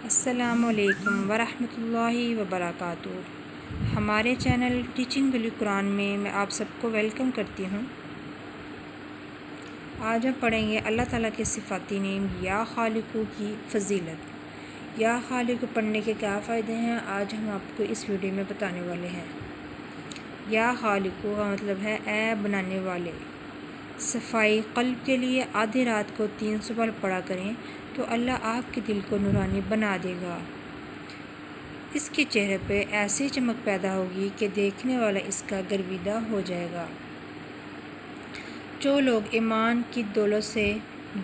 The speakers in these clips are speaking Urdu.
السلام علیکم ورحمۃ اللہ وبرکاتہ۔ ہمارے چینل ٹیچنگ بالقرآن میں آپ سب کو ویلکم کرتی ہوں۔ آج ہم پڑھیں گے اللہ تعالیٰ کے صفاتی نیم یا خالقو کی فضیلت۔ یا خالق پڑھنے کے کیا فائدے ہیں، آج ہم آپ کو اس ویڈیو میں بتانے والے ہیں۔ یا خالقو کا مطلب ہے اے بنانے والے۔ صفائی قلب کے لیے آدھی رات کو 300 بار پڑھا کریں تو اللہ آپ کے دل کو نورانی بنا دے گا۔ اس کے چہرے پہ ایسی چمک پیدا ہوگی کہ دیکھنے والا اس کا گرویدہ ہو جائے گا۔ جو لوگ ایمان کی دولت سے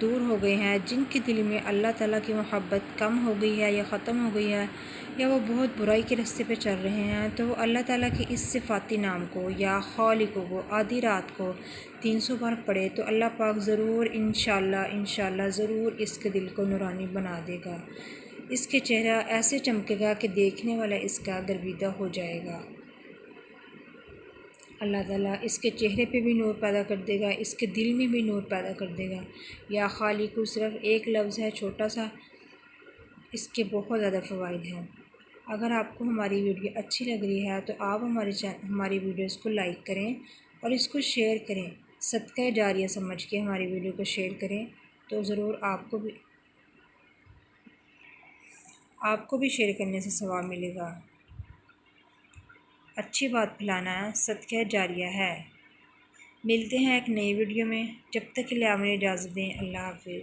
دور ہو گئے ہیں، جن کے دل میں اللہ تعالیٰ کی محبت کم ہو گئی ہے یا ختم ہو گئی ہے، یا وہ بہت برائی کے راستے پہ چل رہے ہیں، تو وہ اللہ تعالیٰ کے اس صفاتی نام کو یا خالق کو آدھی رات کو 300 بار پڑھے تو اللہ پاک ضرور انشاءاللہ ضرور اس کے دل کو نورانی بنا دے گا۔ اس کے چہرہ ایسے چمکے گا کہ دیکھنے والا اس کا گرویدہ ہو جائے گا۔ اللہ تعالیٰ اس کے چہرے پہ بھی نور پیدا کر دے گا، اس کے دل میں بھی نور پیدا کر دے گا۔ یا خالق صرف ایک لفظ ہے چھوٹا سا، اس کے بہت زیادہ فوائد ہیں۔ اگر آپ کو ہماری ویڈیو اچھی لگ رہی ہے تو آپ ہماری ویڈیوز کو لائک کریں اور اس کو شیئر کریں۔ صدقہ جاریہ سمجھ کے ہماری ویڈیو کو شیئر کریں تو ضرور آپ کو بھی شیئر کرنے سے ثواب ملے گا۔ اچھی بات پھیلانا صدقہ جاریہ ہے۔ ملتے ہیں ایک نئی ویڈیو میں، جب تک کے لیے آپ مجھے اجازت دیں۔ اللہ حافظ۔